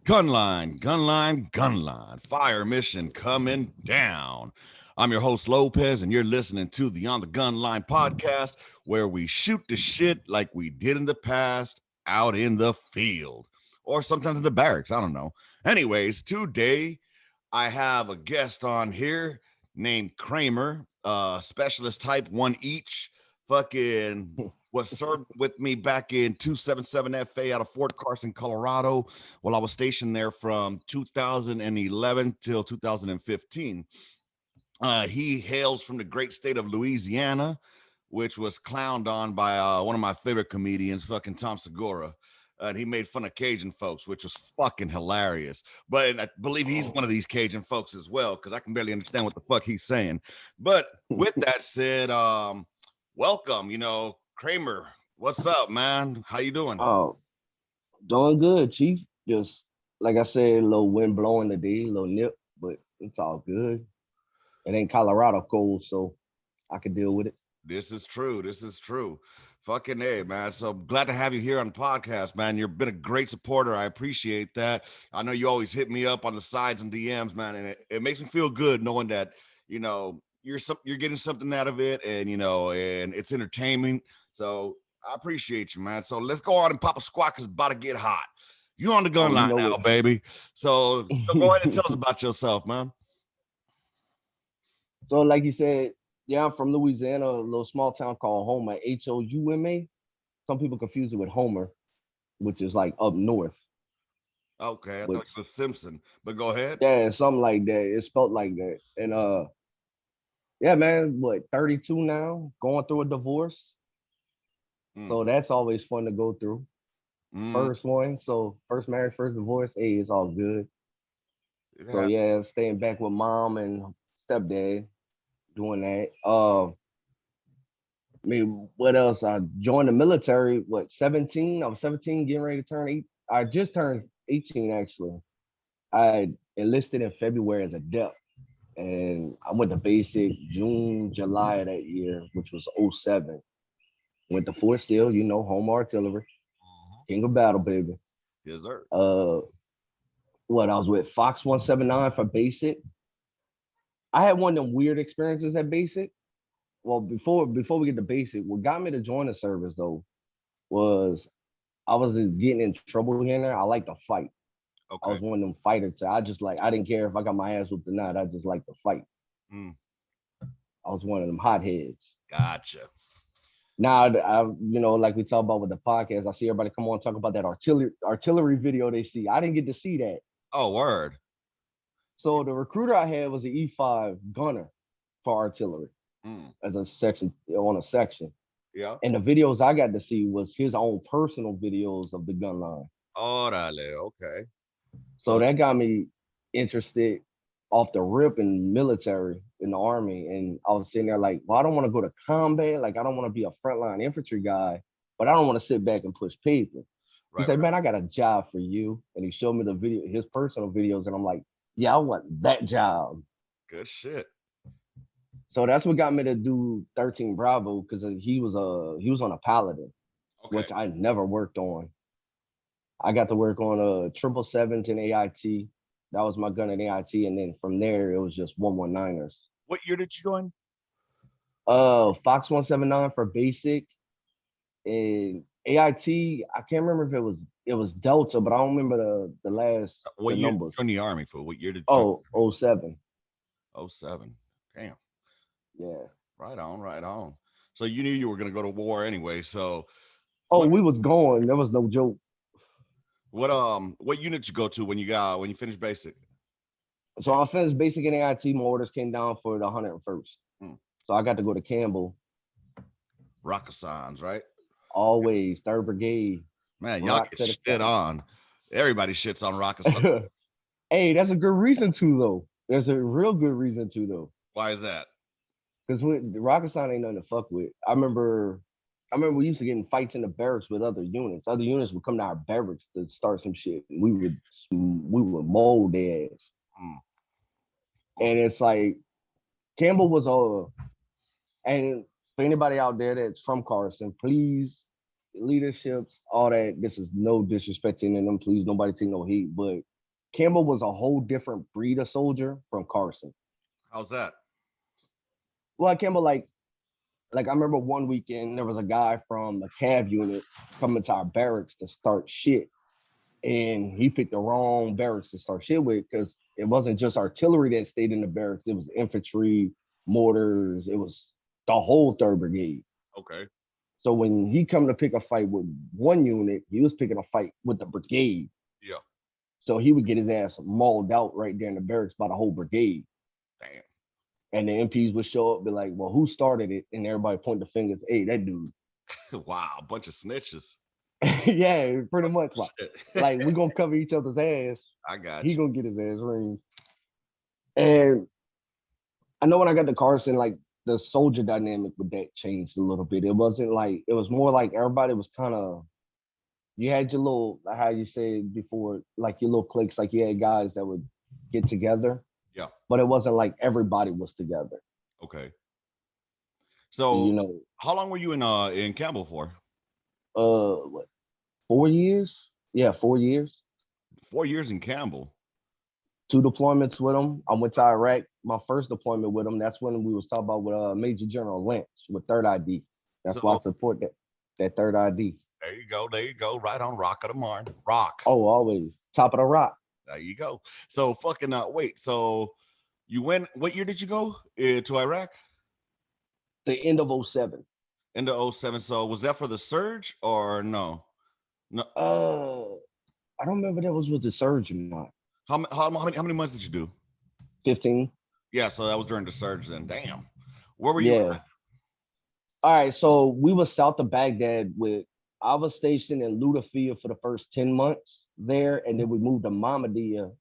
Gunline, gunline, gunline. Fire mission coming down. I'm your host, Lopez, and you're listening to the On the Gunline podcast, where we shoot the shit like we did in the past out in the field or sometimes in the barracks. I don't know. Anyways, today I have a guest on here named Kreamer, specialist type one each. Fucking was served with me back in 277 FA out of Fort Carson, Colorado, while I was stationed there from 2011 till 2015. He hails from the great state of Louisiana, which was clowned on by one of my favorite comedians, fucking Tom Segura. And he made fun of Cajun folks, which was fucking hilarious. But I believe he's one of these Cajun folks as well, because I can barely understand what the fuck he's saying. But with that said, welcome, Kreamer. What's up, man? How you doing? Oh, doing good, Chief. Just like I said, a little wind blowing today, a little nip, but it's all good. It ain't Colorado cold, so I can deal with it. This is true. This is true. Fucking A, man. So glad to have you here on the podcast, man. You've been a great supporter. I appreciate that. I know you always hit me up on the sides and DMs, man, and it makes me feel good knowing that, you're getting something out of it, and and it's entertainment. So I appreciate you, man. So let's go on and pop a squat because it's about to get hot. You on the gun Oh, you line know now, baby. So go ahead and tell us about yourself, man. So, like you said, yeah, I'm from Louisiana, a little small town called Houma, Houma. Some people confuse it with Homer, which is like up north. Okay, I thought Which, it was Simpson, but go ahead. yeah, something like that. It's spelled like that. And yeah, man, what 32 now, going through a divorce. Mm, So that's always fun to go through. mm, First one, so first marriage, first divorce. Hey, it's all good. it So happened. yeah, staying back with mom and stepdad, doing that. I mean, what else? I joined the military. What 17? I was 17, getting ready to turn 8. I just turned 18 actually. I enlisted in February as a dep, and I went to basic June, July of that year, which was '07. Went to Fort Steele, home artillery, Mhm. king of battle, baby. Yes, sir. Uh, what I was with Fox 179 for basic. I had one of them weird experiences at basic. Well, before we get to basic, what got me to join the service though was I was getting in trouble here and there. I like to fight. I was Okay. one of them fighters. I didn't care if I got my ass whooped or not. I just like to fight. Mm, I was one of them hotheads. gotcha. Now, like we talk about with the podcast, I see everybody come on and talk about that artillery video they see. I didn't get to see that. Oh, word. So the recruiter I had was an E5 gunner for artillery Mm, as a section on a section. yeah. And the videos I got to see was his own personal videos of the gun line. Orale. Okay. So So, that got me interested off the rip in military in the army. And I was sitting there like, well, I don't want to go to combat. Like, I don't want to be a frontline infantry guy, but I don't want to sit back and push paper. He right, said, right. man, I got a job for you. And he showed me the video, his personal videos. And I'm like, yeah, I want that job. Good shit. So that's what got me to do 13 Bravo because he was on a Paladin, Okay. which I never worked on. I got to work on a 777s and AIT. That was my gun at AIT, and then from there it was just 119ers. What year did you join? Fox 179 for basic and AIT. I can't remember if it was Delta, but I don't remember the What year did you numbers. join the army for? What year did you join? Oh, '07. Oh, 07. Damn. Yeah. Right on, right on. So you knew you were going to go to war anyway. So Oh, what, we was going. There was no joke. what unit you go to when you finish basic? So I finished basic in AIT. My orders came down for the 101st. Hmm. So I got to go to Campbell. Rockasans, right? Always third brigade. Man, y'all Rock get to the shit on. Everybody shits on Rockasans. top. Hey, that's a good reason to though. There's a real good reason to though, Why is that? because the rocket sign ain't nothing to fuck with. I remember we used to get in fights in the barracks with other units. Other units would come to our barracks to start some shit. And we would mold their ass. Hmm. And it's like Campbell was and for anybody out there that's from Carson, please leaderships, all that. This is no disrespect to any of them. Please, nobody take no heat. But Campbell was a whole different breed of soldier from Carson. How's that? Well, Campbell, like I remember one weekend there was a guy from the cav unit coming to our barracks to start shit, and he picked the wrong barracks to start shit with because it wasn't just artillery that stayed in the barracks; it was infantry, mortars, it was the whole third brigade. Okay. So when he come to pick a fight with one unit, he was picking a fight with the brigade. Yeah. So he would get his ass mauled out right there in the barracks by the whole brigade. Damn. And the MPs would show up, be like, well, who started it? And everybody point the fingers, hey, that dude. Wow, a bunch of snitches. Yeah, pretty much Shit. like we're gonna cover each other's ass. I got He you. gonna get his ass ringed. And I know when I got to Carson, like the soldier dynamic with that changed a little bit. It wasn't like it was more like everybody was kind of you had your little how you said before, like your little cliques, like you had guys that would get together, Yeah. but it wasn't like everybody was together. Okay. You So, know, how long were you in Campbell for? what 4 years? Yeah, 4 years. 4 years in Campbell. 2 deployments with them. I went to Iraq. My first deployment with them. That's when we was talking about with Major General Lynch with Third ID. That's why I So support that Third ID. there you go. There you go. Right on Rock of the Marn. Rock. Oh, always top of the rock. There you go. So fucking wait. So you went. What year did you go to Iraq? The end of 07. Into '07. So was that for the surge or no? No. I don't remember that was with the surge or not. How many months did you do? 15. Yeah. So that was during the surge. Then damn. Where were you Yeah. at? All right. So we were south of Baghdad with I was stationed in Lutafia for the first 10 months there, and then we moved to Mahmadiyah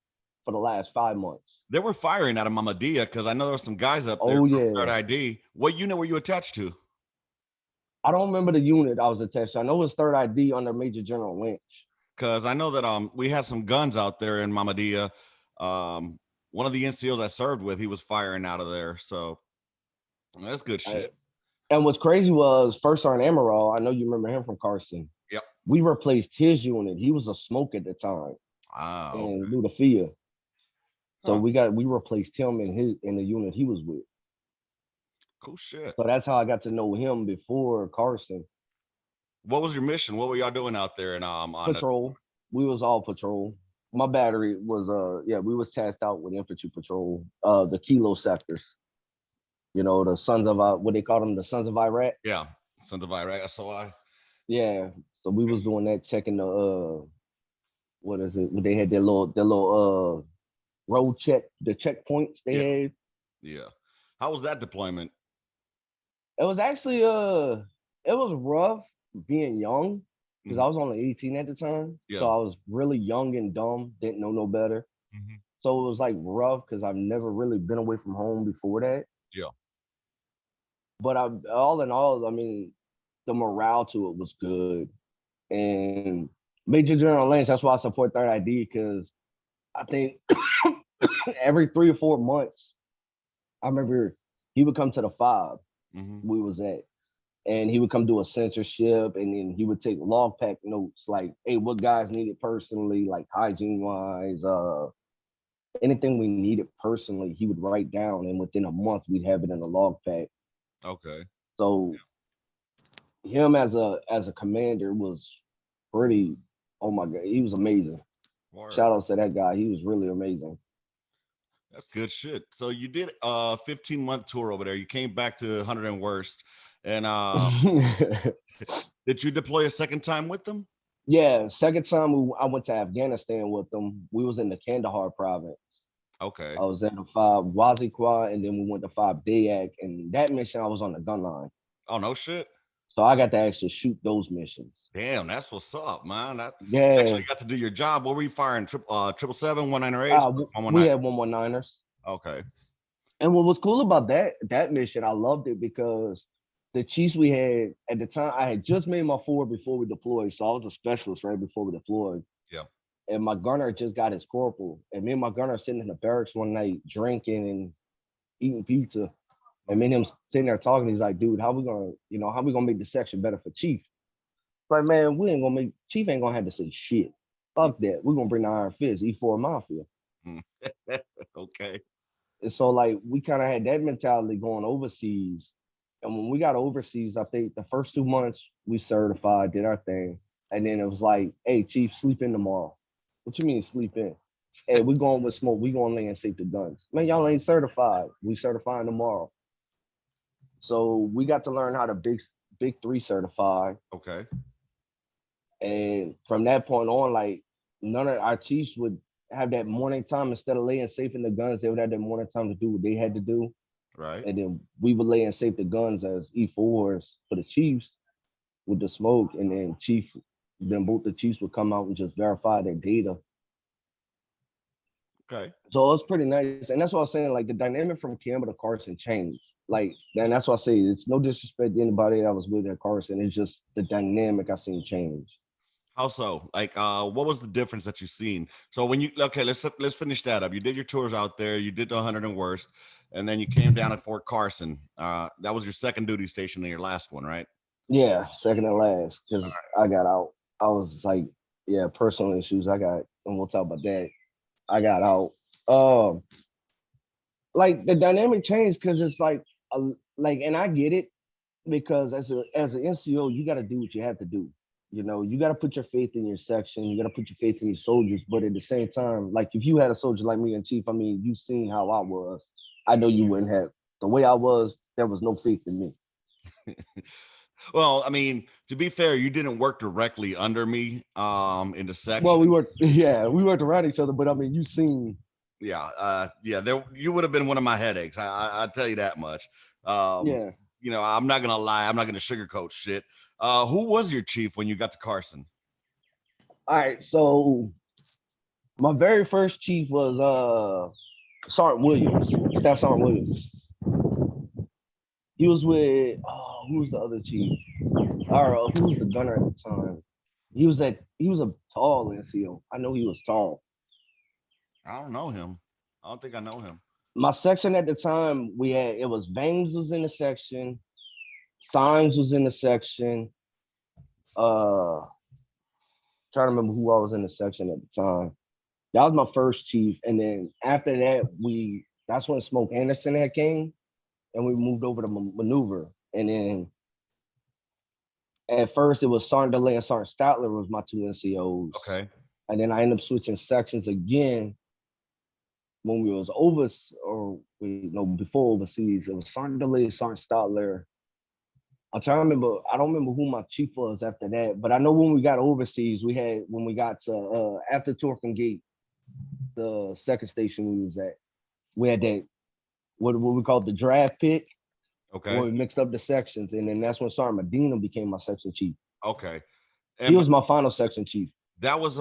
for the last 5 months. They were firing out of Mamadia because I know there were some guys up there Oh from Third yeah. ID. What unit were you attached to? I don't remember the unit I was attached to. I know it was Third ID under Major General Lynch. Because I know that we had some guns out there in Mamadia. One of the NCOs I served with, he was firing out of there. So that's good I, shit. and what's crazy was First Sergeant Amaral. I know you remember him from Carson. Yep. We replaced his unit. He was a smoke at the time Ah, okay. in Lutafia. So Huh. we replaced him in the unit he was with. Cool shit. So that's how I got to know him before Carson. What was your mission? What were y'all doing out there? And on Patrol. We was all patrol. My battery was we was tasked out with infantry patrol, the kilo sectors. You know, the sons of what they call them, the sons of Iraq. yeah, Sons of Iraq. SOI. Yeah. So we was doing that, checking the what is it? They had their little road check, the checkpoints they Yeah. had. Yeah. How was that deployment? It was actually it was rough being young because I was only 18 at the time. Yeah. So I was really young and dumb, didn't know no better. Mhm. So it was like rough because I've never really been away from home before that. Yeah. But all in all, I mean, the morale to it was good. And Major General Lynch, that's why I support Third ID, because I think every 3 or 4 months, I remember he would come to the 5 we was at, and he would come do a censorship, and then he would take log pack notes like, hey, what guys needed personally, like hygiene wise, anything we needed personally, he would write down, and within a month we'd have it in a log pack. Okay. So him as a commander was pretty, oh my god, he was amazing. Word. Shout out to that guy. He was really amazing. That's good shit. So you did a 15-month tour over there. You came back to 100 and worst. And did you deploy a second time with them? Yeah, second time I went to Afghanistan with them. We was in the Kandahar province. Okay. I was at the 5 Waziqwa, and then we went to 5 Dayak. And that mission, I was on the gun line. Oh, no shit. So I got to actually shoot those missions. Damn, that's what's up, man. You Yeah. actually got to do your job. What were you firing? 777, 198? We had 119ers. Okay. And what was cool about that mission, I loved it because the chiefs we had at the time, I had just made my forward before we deployed. So I was a specialist right before we deployed. Yeah. And my gunner just got his corporal. And me and my gunner sitting in the barracks one night drinking and eating pizza. And me and him sitting there talking. He's like, dude, how we gonna make the section better for Chief? Like, man, Chief ain't gonna have to say shit. Fuck that. We're gonna bring the Iron Fist, E4 Mafia. Mm. Okay. And so like we kind of had that mentality going overseas. And when we got overseas, I think the first 2 months we certified, did our thing. And then it was like, hey, Chief, sleep in tomorrow. What you mean sleep in? Hey, we going with smoke. We going to lay and safe the guns. Man, y'all ain't certified. We certifying tomorrow. So we got to learn how to big three certify. Okay. And from that point on, like none of our chiefs would have that morning time instead of laying safe in the guns. They would have that morning time to do what they had to do. Right. And then we would lay and safe the guns as E4s for the chiefs with the smoke. And then both the chiefs would come out and just verify their data. Okay. So it was pretty nice. And that's what I was saying. Like the dynamic from Kreamer to Carson changed. Like, and that's what I say. It's no disrespect to anybody that was with at Carson. It's just the dynamic I seen change. How so? Like, what was the difference that you seen? So when you okay, let's finish that up. You did your tours out there. You did the 100 and worst, and then you came down at Fort Carson. That was your second duty station in your last one, right? Yeah, second and last, because I got out. I was like, yeah, personal issues. I got, and we'll talk about that. I got out. Um, like the dynamic changed because it's like, and I get it because as an NCO, you got to do what you have to do. You know, you got to put your faith in your section. You got to put your faith in your soldiers. But at the same time, like if you had a soldier like me and Chief, I mean, you seen how I was. I know you wouldn't have the way I was. There was no faith in me. Well, I mean, to be fair, you didn't work directly under me in the Well, section. we worked around each other, but I mean, you seen, Yeah, there you would have been one of my headaches. I tell you that much. Um, yeah. I'm not gonna lie. I'm not gonna sugarcoat shit. Who was your chief when you got to Carson? All right, so my very first chief was Sergeant Williams, Staff Sergeant Williams. He was with who was the other chief? Or who was the gunner at the time? He was a tall NCO. I know he was tall. I don't know him. I don't think I know him. My section at the time, we had it was Vangs was in the section, Symes was in the section. Trying to remember who I was in the section at the time. That was my first chief, and then after that, that's when Smoke Anderson had came, and we moved over to maneuver. And then at first, it was Sergeant DeLay and Sergeant Statler was my two NCOs, Okay. and then I ended up switching sections again when we was over, or before overseas. It was Sergeant DeLay, Sergeant Statler. I'm trying to remember. I don't remember who my chief was after that, but I know when we got overseas, when we got to after Torquay Gate, the second station we was at, we had that what we called the draft pick, Okay. where we mixed up the sections, and then that's when Sergeant Medina became my section chief. Okay. He And was my final section chief. that was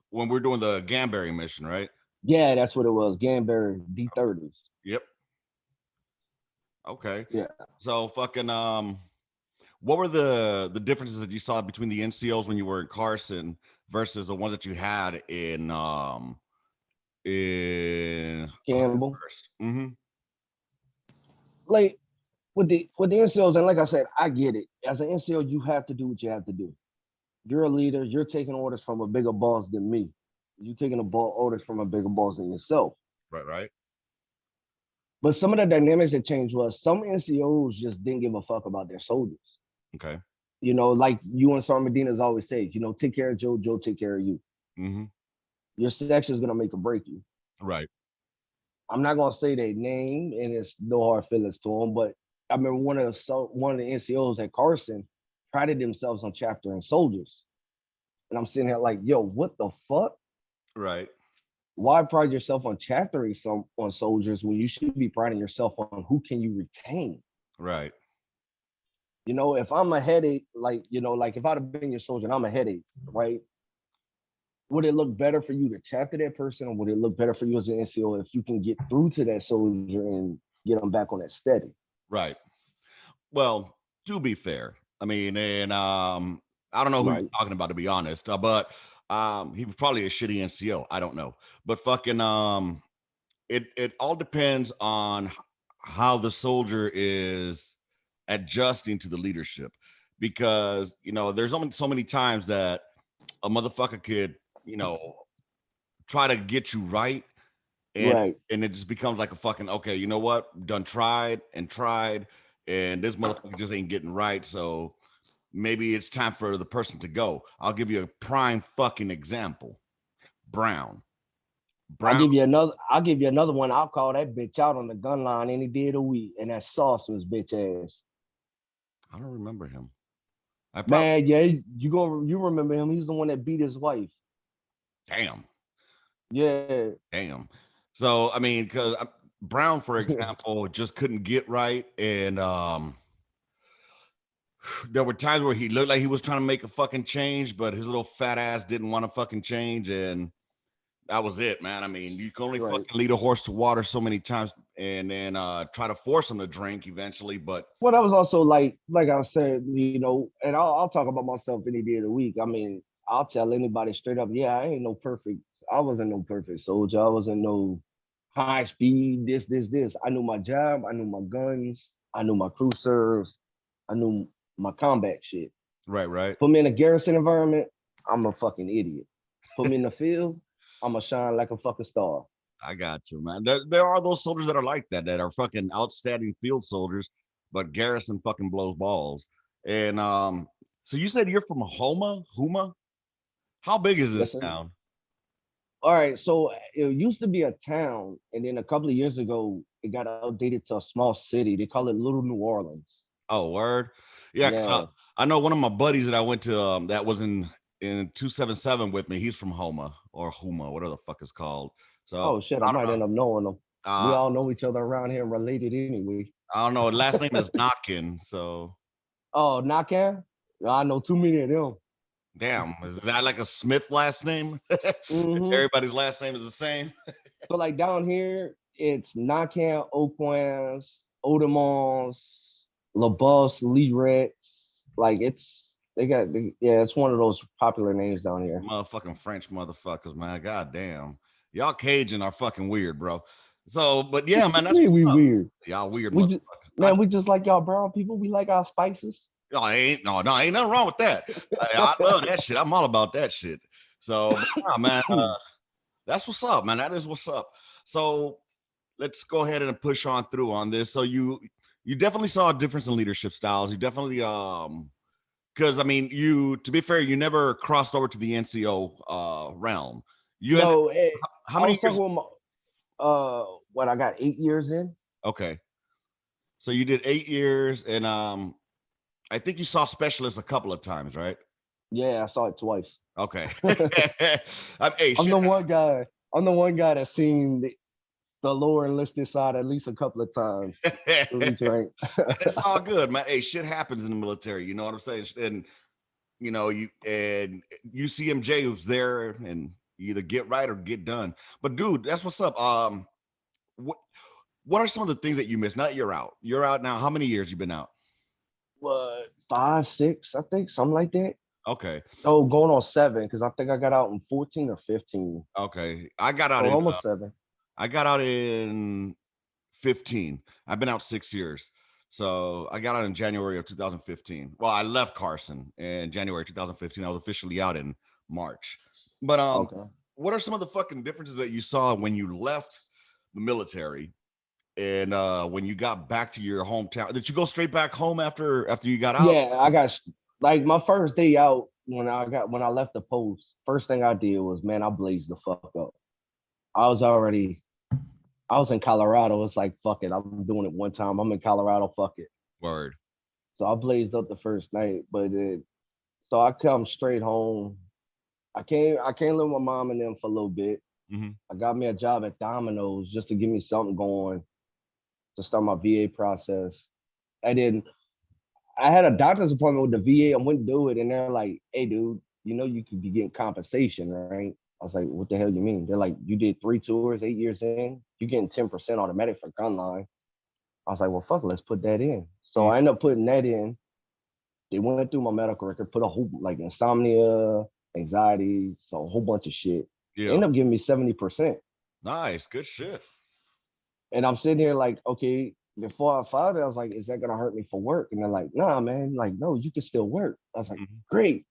when we are doing the Gamberry mission, right? Yeah, that's what it was. Ganberry D30s. Yep. Okay. Yeah. So fucking what were the differences that you saw between the NCOs when you were in Carson versus the ones that you had in Campbell. first? Mm-hmm. Like with the NCOs, and like I said, I get it. As an NCO, you have to do what you have to do. You're a leader. You're taking orders from a bigger boss than me. You're taking orders from a bigger boss than yourself. Right, right. But some of the dynamics that changed was some NCOs just didn't give a fuck about their soldiers. Okay. You know, like you and Sergeant Medina's always say, take care of Joe, Joe take care of you. Mm-hmm. Your section is gonna make or break you. Right. I'm not gonna say their name, and it's no hard feelings to them, but I remember one of the NCOs at Carson prided themselves on chapter and soldiers. And I'm sitting here like, yo, what the fuck? Right. Why pride yourself on chaptering on soldiers when you should be priding yourself on who can you retain? Right. You know, if I'm a headache, like if I'd have been your soldier and I'm a headache, right? Would it look better for you to chapter that person, or would it look better for you as an NCO if you can get through to that soldier and get them back on that steady? Right. Well, to be fair, I mean, and I don't know who you're Right. talking about to be honest, but he was probably a shitty NCO. I don't know, but fucking it all depends on how the soldier is adjusting to the leadership, because there's only so many times that a motherfucker could you know, try to get you right. And Right. and it just becomes like a fucking, okay, you know what? Done tried, and this motherfucker just ain't getting right. So maybe it's time for the person to go. I'll give you a prime fucking example. Brown. Brown, I'll give you another one. I'll call that bitch out on the gun line any day of the week. And that Sauce was bitch ass. I don't remember him. I probably Man, yeah, you remember him. He's the one that beat his wife. damn. Yeah. Damn. So I mean, because Brown, for example, just couldn't get right, and there were times where he looked like he was trying to make a fucking change, but his little fat ass didn't want to fucking change, and that was it, man. I mean, you can only Right. fucking lead a horse to water so many times, and then try to force him to drink eventually. But Well, that was also like I said, and I'll talk about myself any day of the week. I mean, I'll tell anybody straight up, yeah, I ain't no perfect. I wasn't no perfect soldier. I wasn't no high speed, this. I knew my job, I knew my guns, I knew my crew serves, I knew my combat shit. right, Put me in a garrison environment, I'm a fucking idiot. Put me in the field, I'm gonna shine like a fucking star. I got you, man. There are those soldiers that are like that are fucking outstanding field soldiers, but Garrison fucking blows balls. And so you said you're from Houma? How big is this Yes, sir. town? All right, so it used to be a town, and then a couple of years ago, it got updated to a small city. They call it Little New Orleans. Oh, word. Yeah, 'cause Yeah. I know one of my buddies that I went to that was in 277 with me. He's from Houma, whatever the fuck it's called. So Oh shit, I I don't might know. end up knowing them. We Uh, all know each other around here, related anyway. I don't know. Last name is Knockin. So Oh, Nakan? I know too many of them. damn, is that like a Smith last name? Hmm. Everybody's last name is the same. So like down here, it's Nakan, Oquans, Odemons, Labos, Lirex. Like yeah, it's one of those popular names down here. Motherfucking French motherfuckers, man. God damn. Y'all Cajun are fucking weird, bro. So, but yeah, man, that's We what's up. weird. Y'all weird We just motherfuckers. Man, we just like y'all brown people. We like our spices. No, ain't nothing wrong with that. I love that shit. I'm all about that shit. So, but nah, man, that's what's up, man. That is what's up. So let's go ahead and push on through on this. So you definitely saw a difference in leadership styles. You definitely because I mean, you to be fair, you never crossed over to the NCO realm. You ended No, how I many was years? talking with what I got 8 years in. Okay, so you did 8 years, and I think you saw specialists a couple of times, right? Yeah, I saw it twice. Okay. Hey, I'm shit. the one guy. I'm the one guy that's seen the lower enlisted side at least a couple of times. Really drink. It's all good, man. Hey, shit happens in the military. You know what I'm saying? And you UCMJ was there, and you either get right or get done. But dude, that's what's up. What what are some of the things that you missed? Not you're out. You're out now. How many years you been out? What 5, 6, I think, something like that. Okay. Oh, going on 7 because I think I got out in 14 or 15. Okay. I got out So in almost 7. 15. I've been out 6 years. So I got out in January of 2015. Well, I left Carson in January 2015. I was officially out in March. But Okay. what are some of the fucking differences that you saw when you left the military and when you got back to your hometown? Did you go straight back home after you got out? Yeah, I got like my first day out when I left the post. First thing I did was, man, I blazed the fuck up. I was already I was in Colorado. It's like, fuck it. I'm doing it one time. I'm in Colorado. Fuck it. Word. So I blazed up the first night, so I come straight home. I came live with my mom and them for a little bit. Mm-hmm. I got me a job at Domino's just to give me something going to start my VA process. And then I had a doctor's appointment with the VA. I went to do it, and they're like, "Hey, dude, you know you could be getting compensation, right?" I was like, "What the hell you mean?" They're like, "You did 3 tours, 8 years in. You're getting 10% automatic for gunline." I was like, "Well, fuck it, let's put that in." So Mm-hmm. I ended up putting that in. They went through my medical record, put a whole like insomnia, anxiety, so a whole bunch of shit. They Yeah. ended up giving me 70%. Nice. Good shit. And I'm sitting here like, okay, before I filed it, I was like, is that gonna hurt me for work? And they're like, nah, man, like, no, you can still work. I was like, Mhm. great.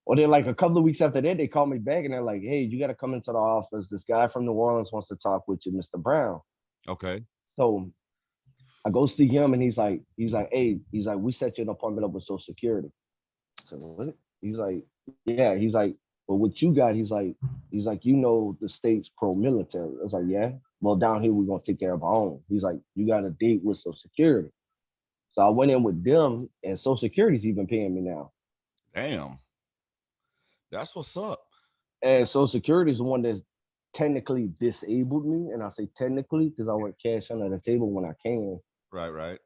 Or then like a couple of weeks after that, they called me back and they're like, "Hey, you got to come into the office. This guy from New Orleans wants to talk with you, Mr. Brown." Okay. So I go see him and hey, he's like, we set you an appointment up with Social Security. So what? He's like, yeah, he's like, well, what you got? He's like, you know, the state's pro-military. I was like, yeah. Well, down here we're gonna take care of our own. He's like, you got a date with Social Security. So I went in with them, and Social Security's even paying me now. Damn. That's what's up. And Social Security is the one that's technically disabled me, and I say technically because I work cash under the table when I can. Right, right.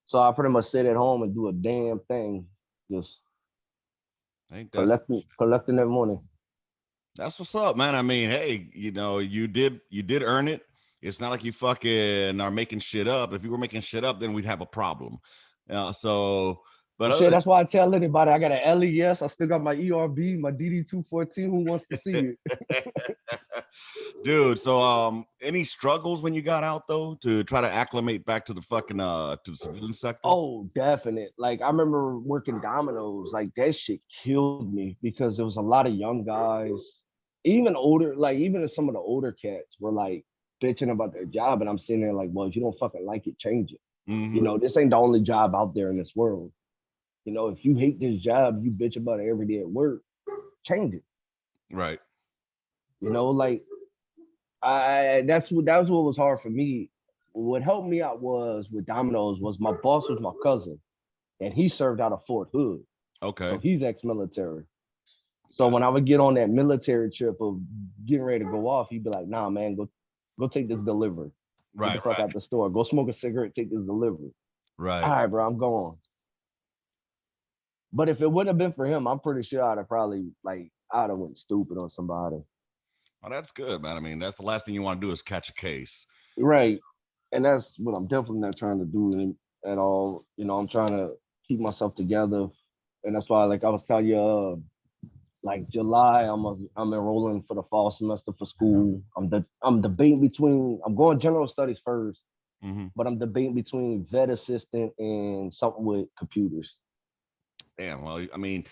So I pretty much sit at home and do a damn thing, just Ain't collecting that money. that's what's up, man. I mean, hey, you did earn it. It's not like you fucking are making shit up. If you were making shit up, then we'd have a problem. So but Well, shit, other that's why I tell anybody I got an LES. I still got my ERB, my DD 214. Who wants to see it? dude, so any struggles when you got out though to try to acclimate back to the fucking to the civilian sector? Oh, definite. Like I remember working Domino's. Like that shit killed me because there was a lot of young guys, even older. Like even some of the older cats were like bitching about their job, and I'm sitting there like, well, if you don't fucking like it, change it. You Mm-hmm. know, this ain't the only job out there in this world. You know, if you hate this job, you bitch about it every day at work, change it. Right. You know, like I that was what was hard for me. What helped me out was with Domino's was my boss was my cousin, and he served out of Fort Hood, so Okay. he's ex-military. So Got when I would get on that military trip of getting ready to go off, he'd be like, "Nah, man, go take this delivery. Get the right, fuck right, out the store. Go smoke a cigarette. Take this delivery." All right. right, bro, I'm going. But if it wouldn't have been for him, I'm pretty sure I'd have probably like I'd have went stupid on somebody. Well, that's good, man. I mean, that's the last thing you want to do is catch a case. Right. And that's what I'm definitely not trying to do at all. You know, I'm trying to keep myself together. And that's why, like I was telling you, like July, I'm enrolling for the fall semester for school. I'm debating between I'm going general studies first, Mm-hmm. but I'm debating between vet assistant and something with computers. Damn. Well, I mean,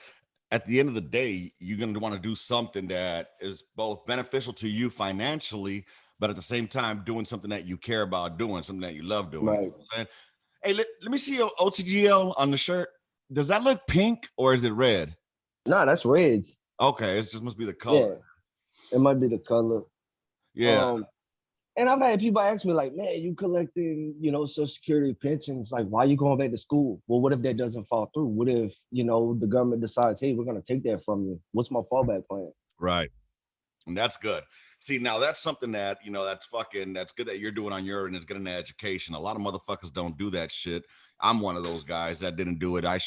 at the end of the day, you're going to want to do something that is both beneficial to you financially, but at the same time, doing something that you care about doing, something that you love doing. You know Right. what I'm saying? Hey, let me see your OTGL on the shirt. Does that look pink or is it red? Nah, that's red. Okay, it just must be the color. Yeah. It might be the color. Yeah, Um, And I've had people ask me, like, man, you collecting, Social Security pensions. Like, why are you going back to school? Well, what if that doesn't fall through? What if, the government decides, hey, we're going to take that from you? What's my fallback plan? right. And that's good. See, now that's something that, that's good that you're doing on your end is getting an education. A lot of motherfuckers don't do that shit. I'm one of those guys that didn't do it. I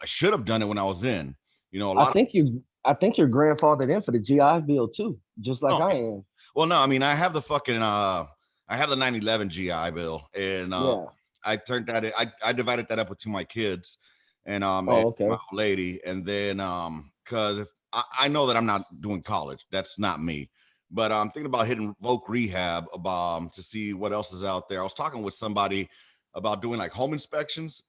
should have done it when I was in. A I lot of think you're grandfathered in for the GI Bill too, just like oh, I am. well, no, I mean, I have the fucking I have the 9/11 GI Bill, and Yeah. I turned that in, I divided that up with two of my kids and Oh, my okay. old lady, and then because if I know that I'm not doing college, that's not me. But I'm thinking about hitting Voc Rehab to see what else is out there. I was talking with somebody about doing like home inspections,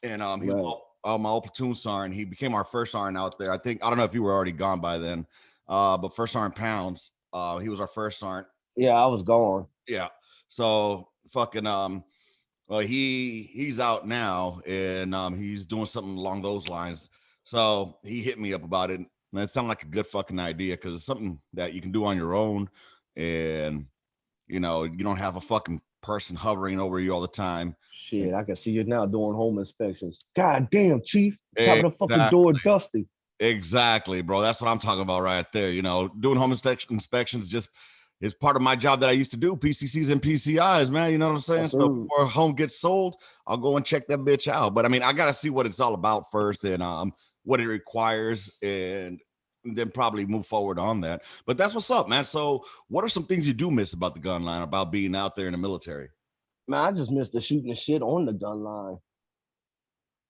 and he's Right. my old platoon sergeant. He became our first sergeant out there. I don't know if you were already gone by then, but first sergeant Pounds, he was our first sergeant. Yeah, I was gone. Yeah. So fucking well he's out now and he's doing something along those lines. So he hit me up about it. And it sounded like a good fucking idea because it's something that you can do on your own and you don't have a fucking person hovering over you all the time. Shit, I can see you now doing home inspections. God damn, Chief. Top of the fucking Exactly. door, dusty. Exactly, bro. That's what I'm talking about right there. Doing home inspections just is part of my job that I used to do, PCCs and PCIs, man. You know what I'm saying? Yes, So sir. before a home gets sold, I'll go and check that bitch out. But I mean, I gotta see what it's all about first and what it requires and then probably move forward on that. But that's what's up, man. So what are some things you do miss about the gun line, about being out there in the military? Man, I just missed the shooting the shit on the gun line.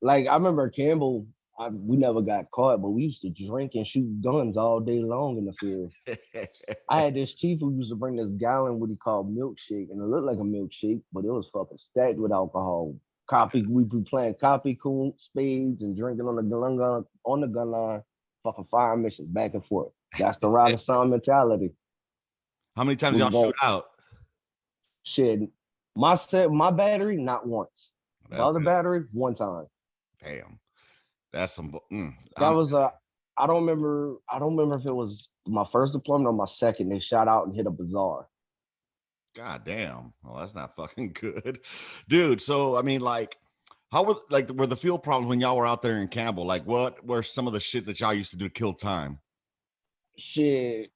Like I remember Campbell, we never got caught, but we used to drink and shoot guns all day long in the field. I had this chief who used to bring this gallon, what he called milkshake, and it looked like a milkshake, but it was fucking stacked with alcohol. Copy, we be playing copy coon spades and drinking on the gun line. fucking fire missions back and forth. That's the Ride of Sun mentality. How many times We y'all go shoot out? shit. My battery, not once. The That's other good. battery, one time. Damn. That's some. That was a. I don't remember. I don't remember if it was my first deployment or my second. They shot out and hit a bazaar. God damn. Well, that's not fucking good, dude. So I mean, like, how were the field problems when y'all were out there in Campbell? Like, what were some of the shit that y'all used to do to kill time? Shit,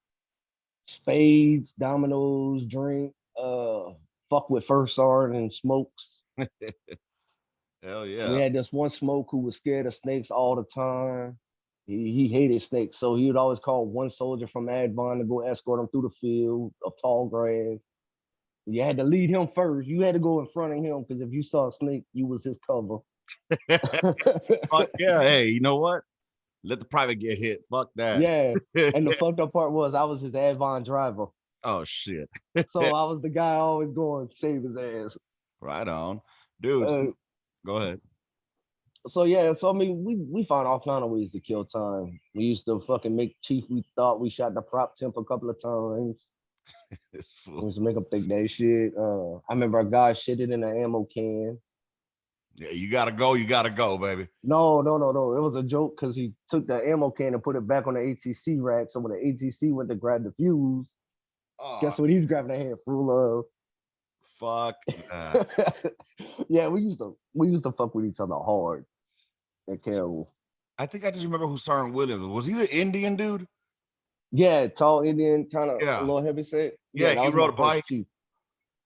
spades, dominoes, drink, fuck with first sergeant and smokes. Hell We yeah. had this one smoke who was scared of snakes all the time. He hated snakes, so he would always call one soldier from Advon to go escort him through the field of tall grass. You had to lead him first. You had to go in front of him because if you saw a snake, you was his cover. Fuck yeah. Hey, you know what? Let the private get hit. Fuck that. Yeah. And the fucked up part was I was his Advon driver. Oh shit. So I was the guy always going to save his ass. Right on. Dude, Uh, go ahead. so yeah, so I mean, we found all kind of ways to kill time. We used to fucking make Chief. We thought we shot the prop temp a couple of times. This We fool. used to make him think that shit. I remember a guy shitted in an ammo can. Yeah, you gotta go, baby. No. It was a joke because he took the ammo can and put it back on the ATC rack. So when the ATC went to grab the fuse, Oh, guess what he's grabbing a handful fuck that. of? Yeah, we used to fuck with each other hard at Campbell. I think I just remember who Sergeant Williams was. Was he the Indian dude? Yeah, tall Indian, kind of a Yeah. little heavy set. Yeah, Yeah, that he was my rode a first bike. chief.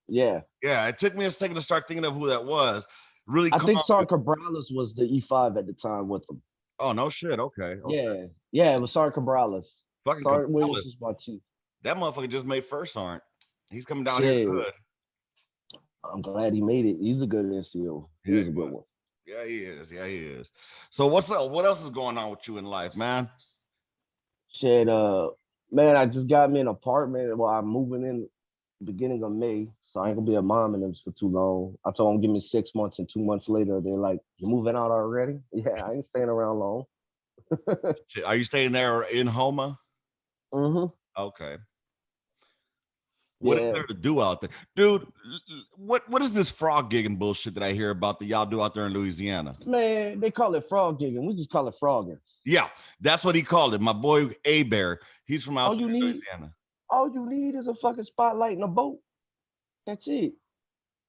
Yeah. Yeah, it took me a second to start thinking of who that was. Really I calm. think Sergeant Cabrales was the E5 at the time with him. Oh, no shit. Okay. Yeah. Yeah, it was Sergeant Cabrales. Fucking Sergeant Williams Cabrales. was my chief. That motherfucker just made first sergeant. He's coming down here Shit. good. I'm glad he made it. He's a good NCO. He Yeah, was he a good was. one. Yeah, he is. Yeah, he is. So what's up? What else is going on with you in life, man? Shit, man, I just got me an apartment. Well, I'm moving in beginning of May, so I ain't gonna be a mom in them for too long. I told them give me 6 months, and 2 months later, they're like, "You moving out already?" Yeah, I ain't staying around long. Shit, are you staying there in Houma? Mm-hmm. Okay. What is Yeah, there to do out there, dude? What is this frog gigging bullshit that I hear about that y'all do out there in Louisiana? man, they call it frog gigging. We just call it frogging. Yeah, that's what he called it. My boy A Bear, he's from out All there you in need, Louisiana. all you need is a fucking spotlight and a boat. That's it.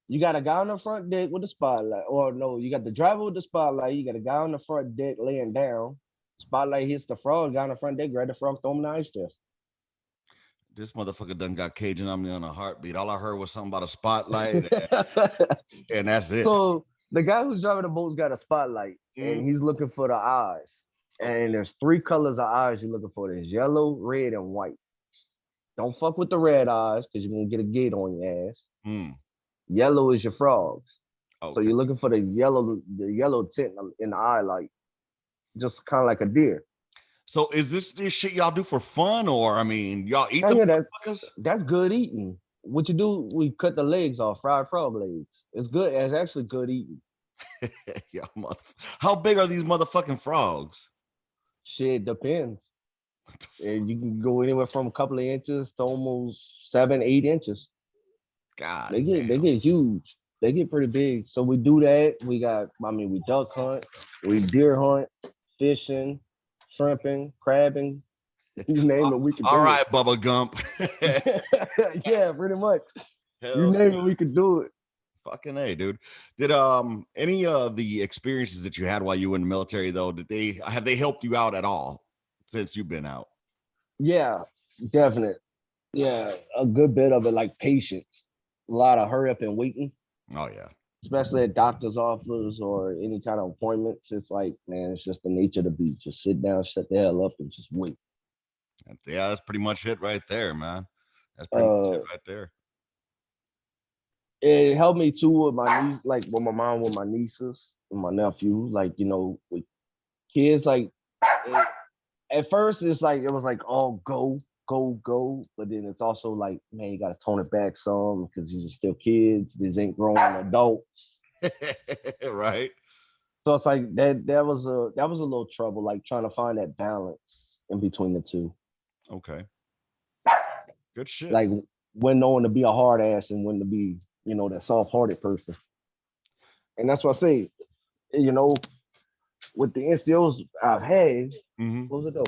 You got a guy on the front deck with a spotlight, or no, you got the driver with the spotlight. You got a guy on the front deck laying down. Spotlight hits the frog. Guy on the front deck, grab the frog, throw him in the ice chest. This motherfucker done got Cajun on me on a heartbeat. All I heard was something about a spotlight, and that's it. So the guy who's driving the boat's got a spotlight, and he's looking for the eyes. And there's 3 colors of eyes you're looking for. There's yellow, red, and white. Don't fuck with the red eyes because you're gonna get a gate on your ass. Mm. Yellow is your frogs. Okay. So you're looking for the yellow tint in the eye, like just kind of like a deer. So is this shit y'all do for fun, or I mean, y'all eat Oh, the yeah, motherfuckers? that's good eating. What you do, we cut the legs off, fried frog legs. It's good. It's actually good eating. Yeah, how big are these motherfucking frogs? Shit depends. And you can go anywhere from a couple of inches to almost 7, 8 inches. God, They get huge. They get pretty big. So we do that. We duck hunt, we deer hunt, fishing, shrimping, crabbing. You name it, we can all do right, Bubba Gump. it. Yeah, pretty much. You Hell, name it, we could do it. fucking A, dude. Did any of the experiences that you had while you were in the military though, have they helped you out at all since you've been out? Yeah, definite. Yeah, a good bit of it, like patience. A lot of hurry up and waiting, Oh yeah. especially at doctor's office or any kind of appointments. It's like, man, it's just the nature of the beast. Just sit down, shut the hell up, and just wait. Yeah, that's pretty much it right there, man. That's pretty much it right there. It helped me too with my niece, like with my mom, with my nieces and my nephews. Like, with kids, like at first it's like it was like, oh, go, but then it's also like, man, you gotta tone it back some because these are still kids. These ain't grown adults. Right. So it's like that was a little trouble, like trying to find that balance in between the two. Okay. Good shit. Like when knowing to be a hard ass and when to be, that soft hearted person. And that's what I say, you know, with the NCOs I've had, Mm-hmm. what was it though?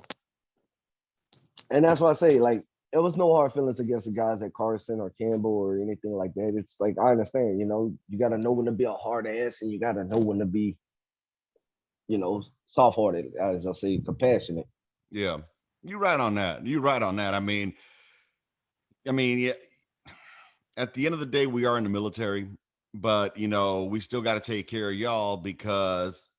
And that's why I say, like, it was no hard feelings against the guys at Carson or Campbell or anything like that. It's like I understand, you gotta know when to be a hard ass and you gotta know when to be, soft hearted, as I say, compassionate. Yeah. You're right on that. You're right on that. Yeah, at the end of the day, we are in the military, but we still got to take care of y'all because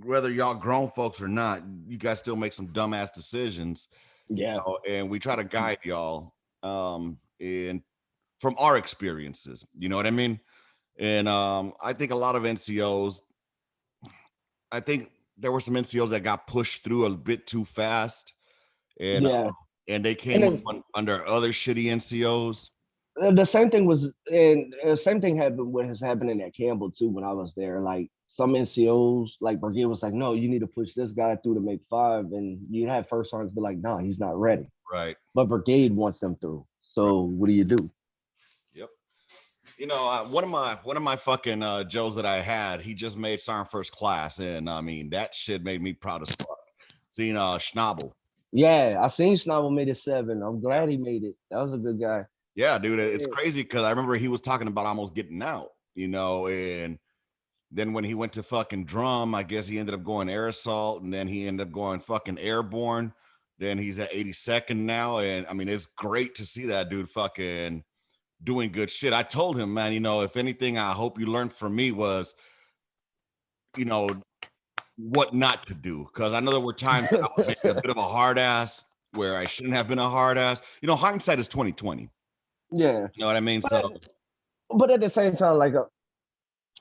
whether y'all grown folks or not, you guys still make some dumbass decisions, Yeah. and we try to guide y'all, and from our experiences, you know what I mean? And I think a lot of NCOs, I think there were some NCOs that got pushed through a bit too fast, and Yeah. they And came up it's, under other shitty NCOs. the same thing was, and the same thing happened what has happening at Campbell too when I was there. Like some NCOs, like Brigade was like, no, you need to push this guy through to make five, and you have first sergeants be like, no, he's not ready. Right. But Brigade wants them through. Right. So what do you do? Yep. One of my fucking Joes that I had, he just made Sergeant First Class, and I mean that shit made me proud as fuck. Seeing Schnabel. Yeah, I seen Schnabel made it 7. I'm glad he made it. That was a good guy. Yeah, dude, it's crazy because I remember he was talking about almost getting out, and then when he went to fucking drum, I guess he ended up going air assault, and then he ended up going fucking airborne. Then he's at 82nd now, and I mean it's great to see that dude fucking doing good shit. I told him, man, if anything, I hope you learned from me was, you know, what not to do. Because I know there were times that I was maybe a bit of a hard ass where I shouldn't have been a hard ass. Hindsight is 2020. Yeah. You know what I mean? But, So, but at the same time, like,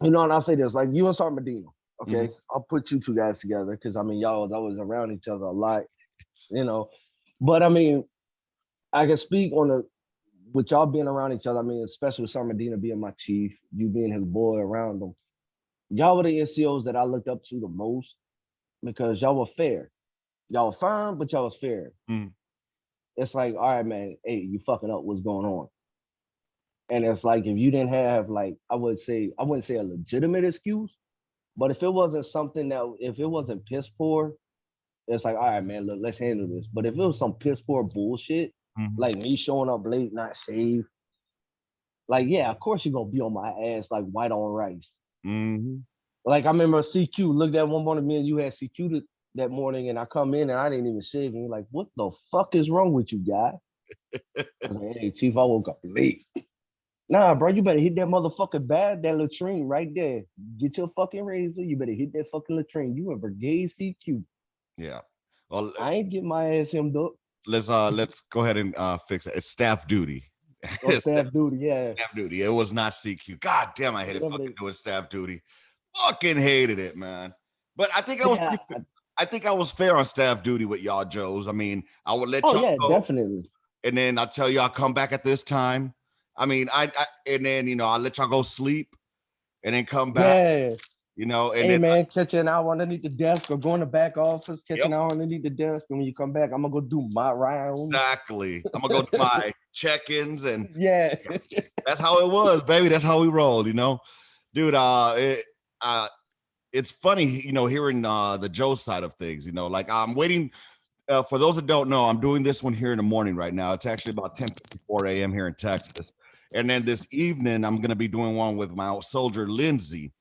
and I'll say this, like you and Sergeant Medina, okay? I'll put you two guys together because, I mean, y'all was always around each other a lot, you know. But, I mean, I can speak on with y'all being around each other, I mean, especially with Sergeant Medina being my chief, you being his boy around him. Y'all were the NCOs that I looked up to the most because y'all were fair. Y'all were firm, but y'all was fair. It's like, all right, man, hey, you fucking up, what's going on? And it's like if you didn't have, like, I wouldn't say a legitimate excuse, but if it wasn't something if it wasn't piss poor, it's like, all right, man, look, let's handle this. But if it was some piss poor bullshit, like me showing up late, not shaved, like, yeah, of course you're gonna be on my ass like white on rice. Like I remember CQ looked at one morning, me and you had CQ that morning, and I come in and I didn't even shave, and you're like, what the fuck is wrong with you, guy? I was like, hey, chief, I woke up late. Nah, bro, you better hit that motherfucking that latrine right there. Get your fucking razor. You better hit that fucking latrine. You in Brigade CQ. Yeah. Well, I ain't get my ass hemmed up. let's go ahead and fix it. It's staff duty. On staff duty, yeah. Staff duty. It was not CQ. God damn, I hated fucking doing staff duty. Fucking hated it, man. But I think I think I was fair on staff duty with y'all Joes. I mean, I would let y'all go, definitely. and then I tell y'all come back at this time. I mean, I and then I let y'all go sleep, and then come back. Yeah. And hey, then man, catch an hour underneath the desk or go in the back office, catch an hour underneath the desk. And when you come back, I'm going to go do my rounds. Exactly. I'm going to go do my check-ins. And yeah. That's how it was, baby. That's how we rolled, Dude, it's funny, hearing the Joe side of things, like I'm waiting. For those that don't know, I'm doing this one here in the morning right now. It's actually about 10:54 a.m. here in Texas. And then this evening, I'm going to be doing one with my soldier, Lindsay.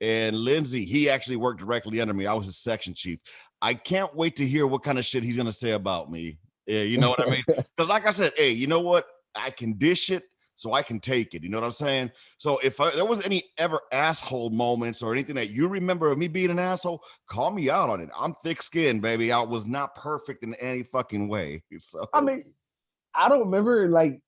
And Lindsay, he actually worked directly under me. I was his section chief. I can't wait to hear what kind of shit he's going to say about me. Yeah, you know what I mean? Because like I said, hey, you know what? I can dish it, so I can take it. You know what I'm saying? So if there was any ever asshole moments or anything that you remember of me being an asshole, call me out on it. I'm thick-skinned, baby. I was not perfect in any fucking way. So I mean, I don't remember, like,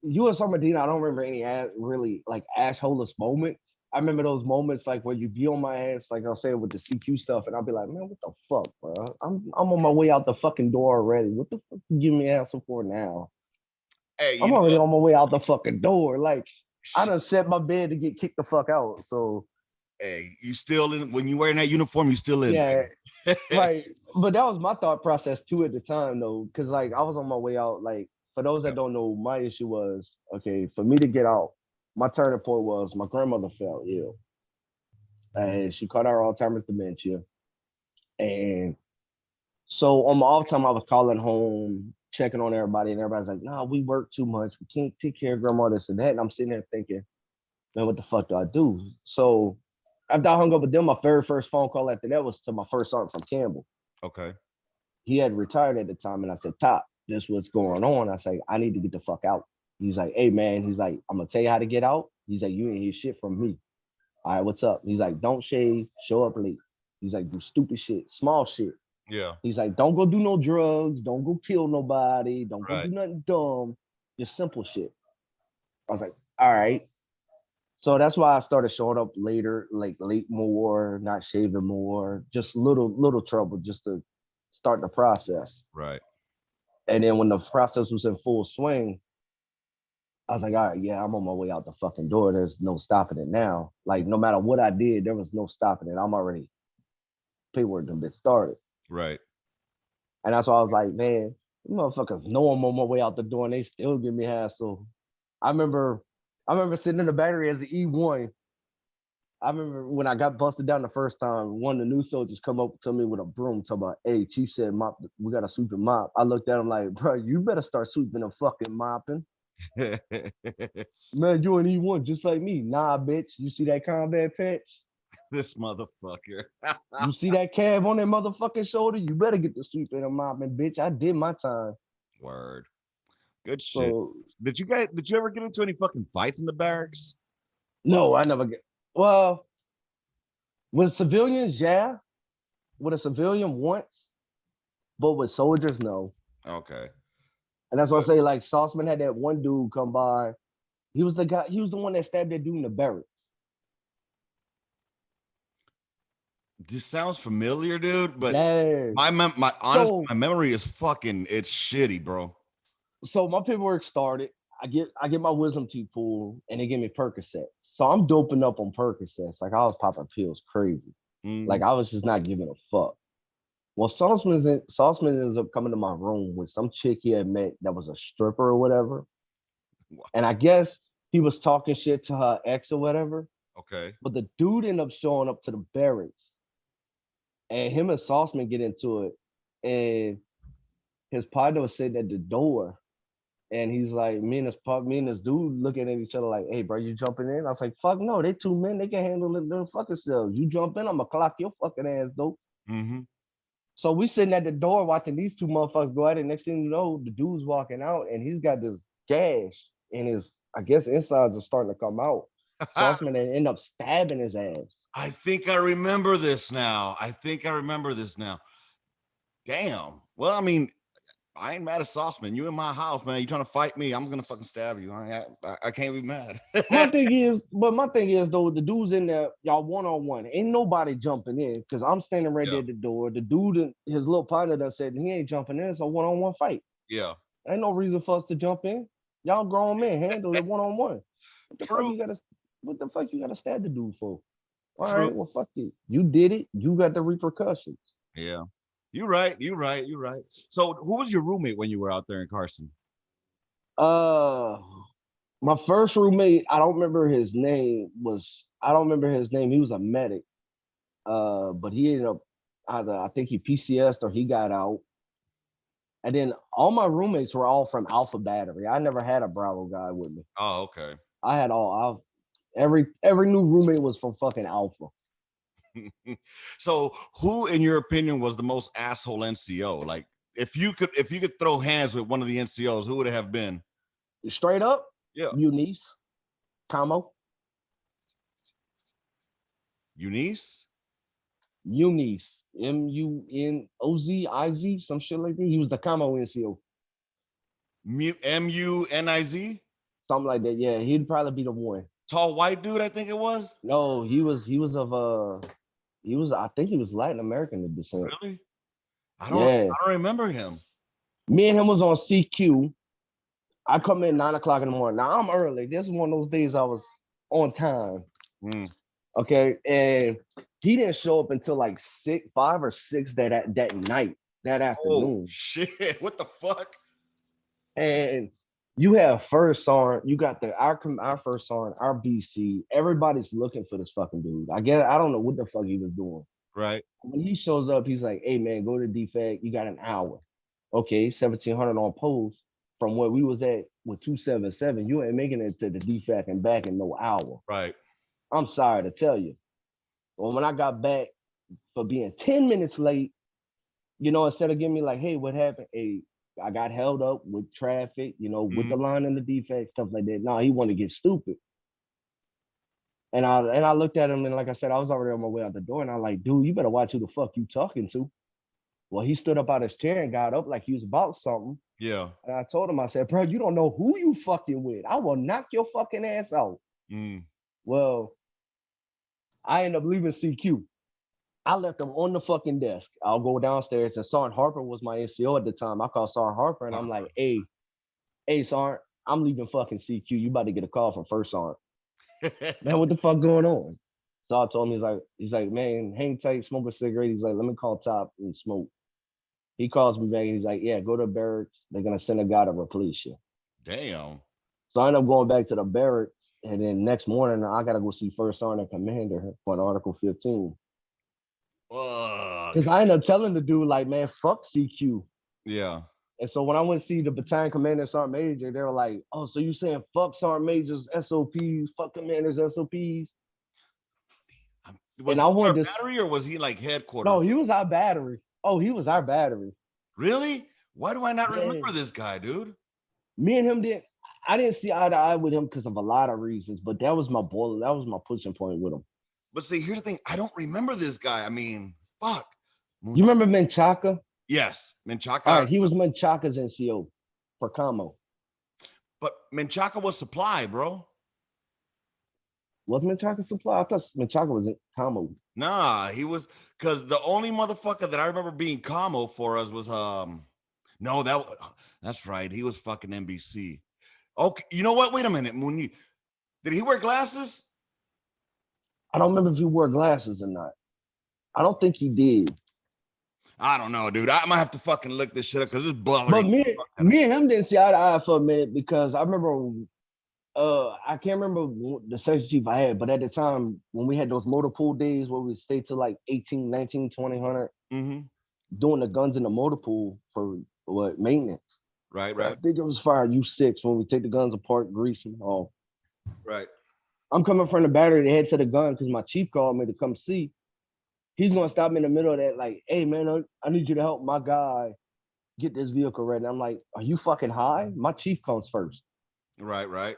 you and Summer Medina, I don't remember any really, like, assholeless moments. I remember those moments, like, where you be on my ass, like I was saying, with the CQ stuff, and I'll be like, man, what the fuck, bro? I'm on my way out the fucking door already. What the fuck you give me an asshole for now? hey, I'm already on my way out the fucking door. Like, I done set my bed to get kicked the fuck out. So Hey, you still in when you wearing that uniform, you still in Yeah, there. right. But that was my thought process too at the time though, because like I was on my way out. Like for those that Yep. don't know, my issue was okay for me to get out. My turning point was my grandmother fell ill, and she caught her Alzheimer's dementia. And so on my off time, I was calling home, checking on everybody, and everybody's like, "Nah, we work too much. We can't take care of grandma this and that." And I'm sitting there thinking, "Man, what the fuck do I do?" So after I hung up with them, my very first phone call after that was to my first aunt from Campbell. Okay. He had retired at the time, and I said, "Top, this what's going on." I say, "I need to get the fuck out." He's like, "Hey man," he's like, "I'm gonna tell you how to get out." He's like, "You ain't hear shit from me." All right, what's up? He's like, "Don't shave, show up late." He's like, "Do stupid shit, small shit." Yeah. He's like, "Don't go do no drugs, don't go kill nobody, don't go Right. do nothing dumb, just simple shit." I was like, "All right." So that's why I started showing up later, like late more, not shaving more, just little trouble just to start the process. Right. And then when the process was in full swing, I was like, all right, yeah, I'm on my way out the fucking door. There's no stopping it now. Like, no matter what I did, there was no stopping it. I'm already paperwork done been started. Right. And that's why I was like, man, you motherfuckers know I'm on my way out the door and they still give me hassle. I remember I remember sitting in the battery as an E1. I remember when I got busted down the first time, one of the new soldiers come up to me with a broom talking about, "Hey, Chief said mop, we gotta sweep and mop." I looked at him like, "Bro, you better start sweeping and fucking mopping. Man, you an E1 just like me." "Nah, bitch. You see that combat patch? This motherfucker. You see that cab on that motherfucking shoulder? You better get the sweeping and mopping, bitch. I did my time." Word. Good shit. So Did you ever get into any fucking fights in the barracks? no, I never get. Well, with civilians, yeah. With a civilian once, but with soldiers, no. Okay. And that's why I But say, like, Sauceman had that one dude come by. He was the guy. He was the one that stabbed that dude in the barracks. this sounds familiar, dude, but Yeah. my honest So my memory is fucking it's shitty, bro. so my paperwork started. I get my wisdom teeth pulled, and they give me Percocets. So I'm doping up on Percocets. Like I was popping pills crazy. Like Mhm. I was just not giving a fuck. Well, Sauceman ends up coming to my room with some chick he had met that was a stripper or whatever. And I guess he was talking shit to her ex or whatever. Okay. But the dude ended up showing up to the barracks, and him and Sauceman get into it. And his partner was sitting at the door, and he's like, me and this dude looking at each other like, "Hey, bro, you jumping in?" I was like, "Fuck no, they two men, they can handle it their fucking selves. You jump in, I'm gonna clock your fucking ass, dope." Mm-hmm. So we sitting at the door watching these two motherfuckers go at it. Next thing you know, the dude's walking out, and he's got this gash in his, I guess, insides are starting to come out. Sauceman end up stabbing his ass. I think I remember this now. Damn. Well, I mean, I ain't mad at Sauceman. You in my house, man. You trying to fight me? I'm gonna fucking stab you. I can't be mad. My thing is though, the dude's in there, y'all one on one. Ain't nobody jumping in because I'm standing right there Yeah. at the door. The dude and his little partner done said he ain't jumping in. It's a one on one fight. Yeah. Ain't no reason for us to jump in. Y'all grown men, handle it one on one. What the fuck True. you gotta? What the fuck you gotta stab the dude for? All True. right, well fuck it. You did it. You got the repercussions. Yeah. You're right. So who was your roommate when you were out there in Carson? Uh, my first roommate, I don't remember his name. I don't remember his name. He was a medic. But he ended up either I think he PCS'd or he got out. And then all my roommates were all from Alpha Battery. I never had a Bravo guy with me. Oh, okay. I had all every new roommate was from fucking Alpha. So who, in your opinion, was the most asshole NCO? Like, if you could throw hands with one of the NCOs, who would it have been? Straight up, Yeah. Eunice, Camo, Eunice? Eunice, Muniziz, some shit like that. He was the Camo NCO, Muniz? something like that. Yeah, he'd probably be the one. Tall white dude, I think it was. No, I think he was Latin American in descent. Really? I don't Yeah. I don't remember him. Me and him was on CQ. I come in 9 o'clock in the morning. Now I'm early. This is one of those days I was on time. Mm. Okay, and he didn't show up until like 5 or 6 that night, that Oh afternoon. shit! What the fuck? And you have first sergeant, you got our first sergeant, our BC. Everybody's looking for this fucking dude. I guess I don't know what the fuck he was doing. Right. When he shows up, he's like, "Hey man, go to defect. You got an hour." Okay, 1,700 on post from where we was at with 277. You ain't making it to the defect and back in no hour. Right. I'm sorry to tell you. Well, when I got back for being 10 minutes late, instead of giving me like, "Hey, what happened?" Hey, I got held up with traffic, with the line and the defect, stuff like that. No, he wanted to get stupid. And I looked at him, and like I said, I was already on my way out the door, and I'm like, "Dude, you better watch who the fuck you talking to." Well, he stood up out his chair and got up like he was about something. Yeah. And I told him, I said, "Bro, you don't know who you fucking with. I will knock your fucking ass out." Mm. Well, I ended up leaving CQ. I left him on the fucking desk. I'll go downstairs, and Sergeant Harper was my NCO at the time. I called Sergeant Harper, and I'm like, hey, Sergeant, I'm leaving fucking CQ. You about to get a call from First Sergeant. Man, what the fuck going on? So I told him, he's like, man, hang tight, smoke a cigarette. He's like, let me call Top and smoke. He calls me back, and he's like, yeah, go to barracks. They're gonna send a guy to replace you. Damn. So I end up going back to the barracks, and then next morning I gotta go see First Sergeant Commander for an Article 15. Fuck. Because I ended up telling the dude, like, man, fuck CQ. Yeah. And so when I went to see the battalion commander, Sergeant Major, they were like, oh, so you saying fuck Sergeant Major's SOPs, fuck Commander's SOPs? Was And he I our wanted to, battery or was he like headquarters? no, he was our battery. Oh, he was our battery. Really? Why do I not Man. remember this guy, dude? Me and him I didn't see eye to eye with him because of a lot of reasons, but that was my boiler. That was my pushing point with him. But see, here's the thing. I don't remember this guy. I mean, fuck. You remember Menchaca? Yes. Menchaca. All right, he was Menchaca's NCO for Camo. But Menchaca was supply, bro. Was Menchaca supply? I thought Menchaca was in Camo. Nah, he was, because the only motherfucker that I remember being Camo for us was no, that's right. He was fucking NBC. Okay, you know what? Wait a minute. Did he wear glasses? I don't remember if he wore glasses or not. I don't think he did. I don't know, dude. I might have to fucking look this shit up because it's But bothering. me and him didn't see eye to eye for a minute because I remember I can't remember the section chief I had, but at the time when we had those motor pool days where we stayed to like 18, 19, 20, 100, doing the guns in the motor pool for what maintenance. Right. I think it was fire U6 when we take the guns apart, grease them all. Right. I'm coming from the battery to head to the gun because my chief called me to come see. He's gonna stop me in the middle of that, like, hey man, I need you to help my guy get this vehicle ready. I'm like, are you fucking high? My chief comes first. Right.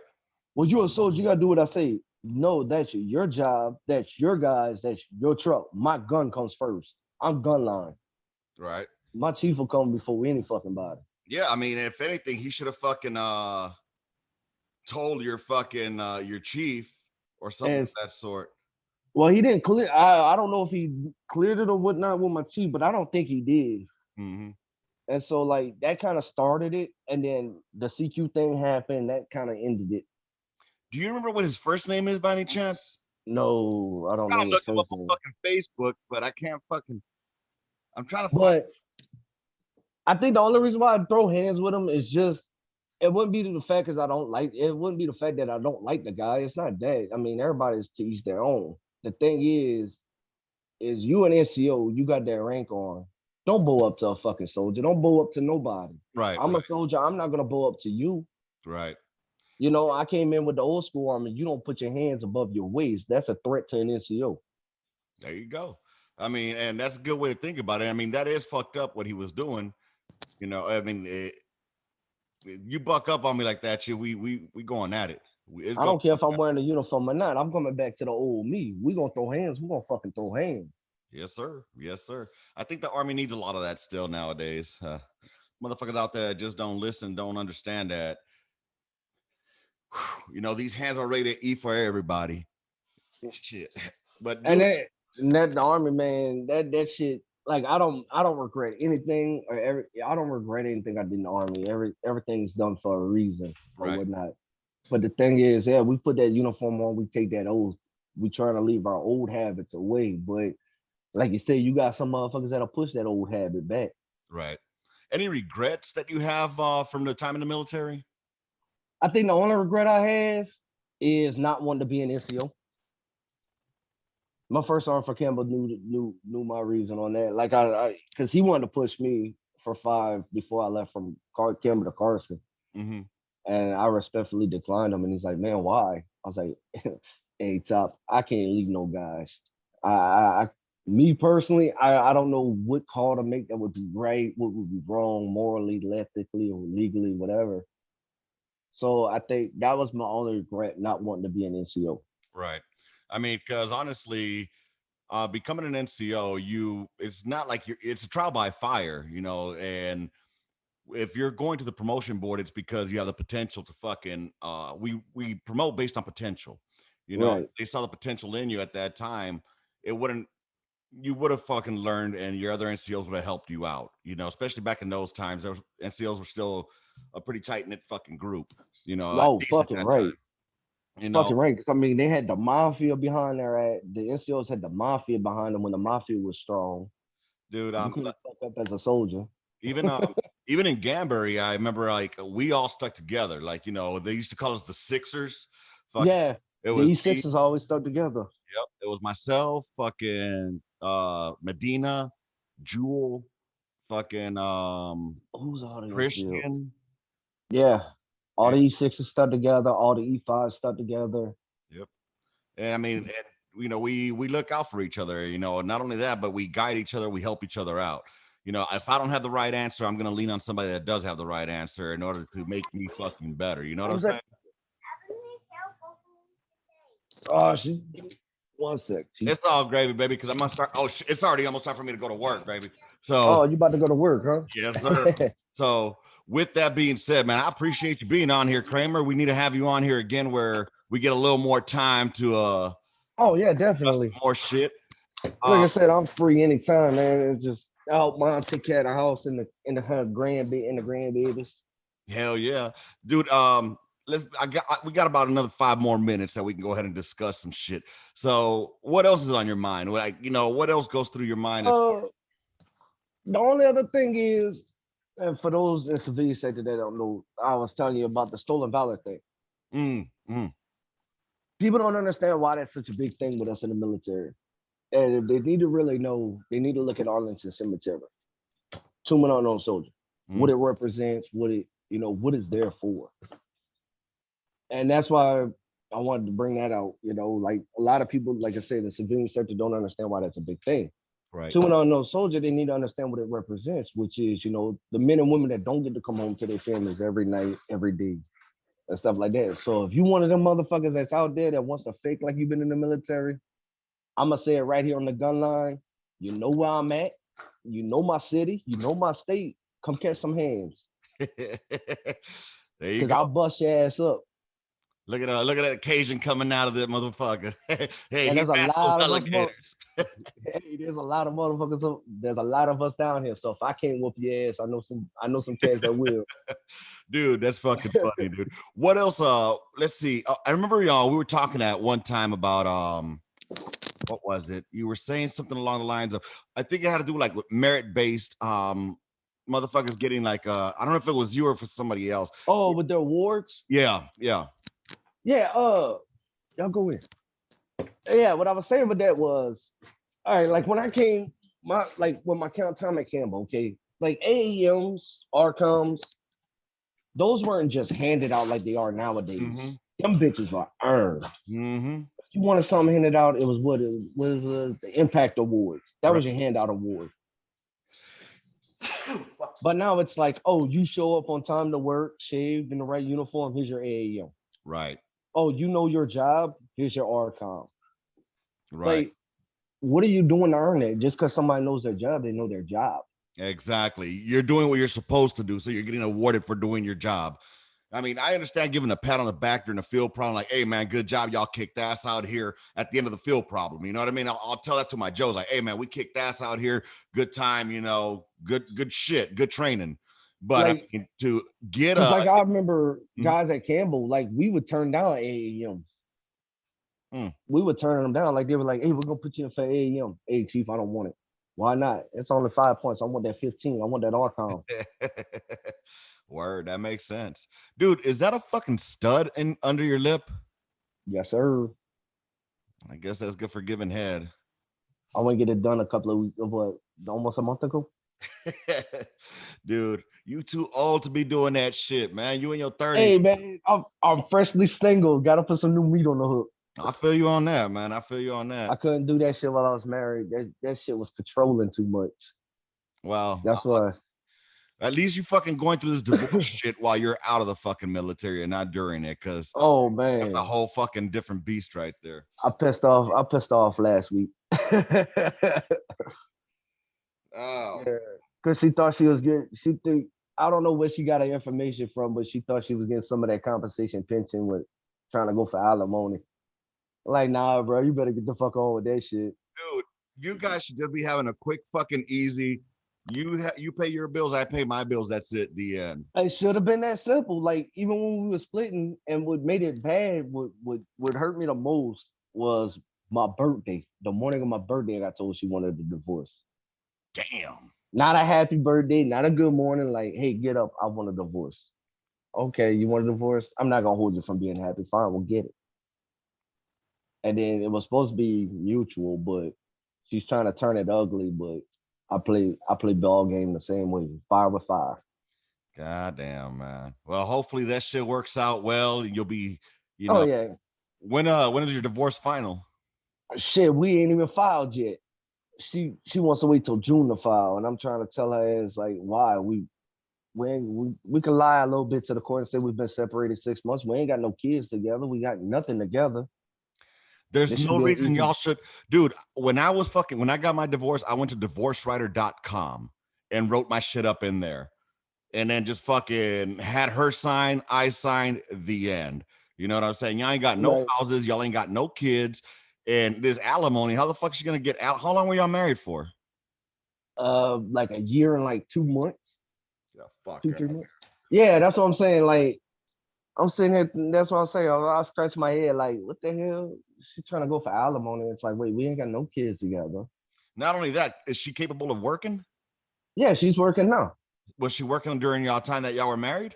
Well, you're a soldier, you gotta do what I say. No, that's your job, that's your guys, that's your truck. My gun comes first. I'm gun line. Right. My chief will come before any fucking body. Yeah, I mean, if anything, he should have fucking told your fucking your chief or something of that sort. Well, he didn't clear. I don't know if he cleared it or whatnot with my chief, but I don't think he did. And so like that kind of started it, and then the CQ thing happened. That kind of ended it. Do you remember what his first name is by any chance? No, I don't know. I'm His looking up first on name. fucking Facebook, but I can't fucking. I'm trying to. But I think the only reason why I throw hands with him is just it wouldn't be the fact because I don't like it. Wouldn't be the fact that I don't like the guy. It's not that. I mean, everybody's to each their own. The thing is you an NCO, you got that rank on. Don't bow up to a fucking soldier. Don't bow up to nobody. Right. I'm a soldier. I'm not gonna bow up to you. Right. You know, I came in with the old school army. You don't put your hands above your waist. That's a threat to an NCO. There you go. I mean, and that's a good way to think about it. I mean, that is fucked up what he was doing. You know, I mean, you buck up on me like that, shit. We going at it. I don't care if I'm wearing a uniform or not. I'm coming back to the old me. We gonna throw hands. We gonna fucking throw hands. Yes, sir. Yes, sir. I think the Army needs a lot of that still nowadays. Motherfuckers out there just don't listen, don't understand that. You know, these hands are rated E for everybody. Shit. But and that the Army, man, that shit, like I don't regret anything I don't regret anything I did in the Army. Everything's done for a reason or whatnot. But the thing is, yeah, we put that uniform on, we take that oath. we trying to leave our old habits away. But like you said, you got some motherfuckers that'll push that old habit back. Right. Any regrets that you have from the time in the military? I think the only regret I have is not wanting to be an NCO. My first sergeant for Campbell knew my reason on that. Like I because he wanted to push me for 5 before I left from Campbell to Carson. Mm-hmm. And I respectfully declined him. And he's like, man, why? I was like, hey, Top, I can't leave no guys. I me personally, I don't know what call to make that would be right, what would be wrong, morally, ethically, or legally, whatever. So I think that was my only regret, not wanting to be an NCO. Right. I mean, because honestly, becoming an NCO, it's not like it's a trial by fire, and if you're going to the promotion board, it's because you have the potential to fucking we promote based on potential. Right. They saw the potential in you at that time. It wouldn't you would have fucking learned and your other NCOs would have helped you out, especially back in those times. NCOs were still a pretty tight knit fucking group, at No, least at fucking that time. right. Fucking right. Because I mean, they had the mafia behind their ass. The NCOs had the mafia behind them when the mafia was strong. Dude, You couldn't fuck up as a soldier. even even in Gambury, I remember like we all stuck together. Like, they used to call us the Sixers. Fucking Yeah. it was These sixes always stuck together. Yep. It was myself, fucking Medina, Jewel, fucking Who's all the NCOs? Christian. Yeah. All And, the E6s stuck together. All the E5s stuck together. yep. And I mean, we look out for each other, not only that, but we guide each other, we help each other out. If I don't have the right answer, I'm gonna lean on somebody that does have the right answer in order to make me fucking better. You know what I'm saying? Oh, one sec. It's all gravy, baby, because I'm gonna start. Oh, it's already almost time for me to go to work, baby. Oh, So, you about to go to work, huh? yes, sir. So, with that being said, man, I appreciate you being on here, Kreamer. We need to have you on here again where we get a little more time to oh yeah, discuss definitely. some more shit. Like I said, I'm free anytime, man. It's just I help mom take care of the house and her grandbabies. Hell yeah, dude. We got about another 5 more minutes that we can go ahead and discuss some shit. So, what else is on your mind? Like, what else goes through your mind? The only other thing is, and for those in civilian sector that don't know, I was telling you about the stolen valor thing. People don't understand why that's such a big thing with us in the military. And if they need to really know, they need to look at Arlington Cemetery. Tomb of an Unknown Soldier. What it represents, what it's there for. And that's why I wanted to bring that out. Like a lot of people, like I said, the civilian sector don't understand why that's a big thing. Right. To an unknown soldier, they need to understand what it represents, which is, the men and women that don't get to come home to their families every night, every day, and stuff like that. So if you one of them motherfuckers that's out there that wants to fake like you've been in the military, I'm gonna say it right here on the gun line. You know where I'm at. You know my city. You know my state. Come catch some hands. There you Cause go. I'll bust your ass up. Look at that cajun coming out of that motherfucker. Hey, And he there's a rats lot those of us. alligators. Hey, there's a lot of motherfuckers. There's a lot of us down here. So if I can't whoop your ass, I know some cats that will. Dude, that's fucking funny, dude. What else? Let's see. I remember y'all. We were talking at one time about what was it? You were saying something along the lines of, I think it had to do with merit based motherfuckers getting like I don't know if it was you or for somebody else. Oh, with the awards? Yeah. Yeah, y'all go in. Yeah, what I was saying with that was, all right, like when I came, when my count time at Campbell, okay, like AAMs, RCOMs, those weren't just handed out like they are nowadays. Them bitches were earned. If you wanted something handed out, it was the Impact Awards. That was your handout award. But now it's like, oh, you show up on time to work, shaved in the right uniform, here's your AAM. Right. Oh, you know your job, here's your RCOM. Right. Like, what are you doing to earn it? Just because somebody knows their job, they know their job. Exactly. You're doing what you're supposed to do, so you're getting awarded for doing your job. I mean, I understand giving a pat on the back during a field problem, like, hey, man, good job. Y'all kicked ass out here at the end of the field problem. You know what I mean? I'll tell that to my Joes, like, hey, man, we kicked ass out here. Good time, good shit, good training. But like, I mean, to get like I remember guys at Campbell, like we would turn down AAMs. Mm. We were turning them down. Like they were like, "Hey, we're gonna put you in for AAM." Hey, chief, I don't want it. Why not? It's only 5 points. I want that 15. I want that Archon. Word, that makes sense. Dude, is that a fucking stud in under your lip? Yes, sir. I guess that's good for giving head. I want to get it done a couple of weeks, what, almost a month ago. Dude, you too old to be doing that shit, man. You in your 30s. Hey, man, I'm freshly single. Got to put some new meat on the hook. I feel you on that, man. I feel you on that. I couldn't do that shit while I was married. That shit was controlling too much. Well, That's why. at least you fucking going through this divorce shit while you're out of the fucking military and not during it, because Oh that's a man, whole fucking different beast right there. I pissed off. I pissed off last week. Oh, Yeah, because she thought she was getting. She think I don't know where she got her information from, but she thought she was getting some of that compensation pension with trying to go for alimony. Like, nah, bro, you better get the fuck on with that shit. dude, you guys should just be having a quick fucking easy. You pay your bills, I pay my bills. That's it. The end. It should have been that simple. Like, even when we were splitting, and what made it bad, what hurt me the most was my birthday. The morning of my birthday, I got told she wanted a divorce. Damn. Not a happy birthday, not a good morning. Like, hey, get up, I want a divorce. Okay, you want a divorce? I'm not gonna hold you from being happy. Fine, we'll get it. And then it was supposed to be mutual, but she's trying to turn it ugly. But I play ball game the same way, fire with fire. God damn, man. Well, hopefully that shit works out well. You'll be, you Oh know, yeah, when is your divorce final? shit, we ain't even filed yet. She wants to wait till June to file, and I'm trying to tell her is like, why we can lie a little bit to the court and say we've been separated 6 months. We ain't got no kids together. We got nothing together. There's This should no be an reason easy. y'all should, dude. When I got my divorce, I went to divorcewriter.com and wrote my shit up in there, and then just fucking had her sign, I signed, the end. You know what I'm saying? Y'all ain't got no Right. houses, y'all ain't got no kids, and this alimony. How the fuck is she gonna get out? How long were y'all married for? Like a year and like 2 months, Yeah, fuck. 2 3 months. Yeah, that's what I'm saying. Like I'm sitting here. That's what I'm saying. I scratch my head. Like, what the hell? She trying to go for alimony. It's like, wait, we ain't got no kids together. Not only that, is she capable of working? Yeah, she's working now. Was she working during y'all time that y'all were married?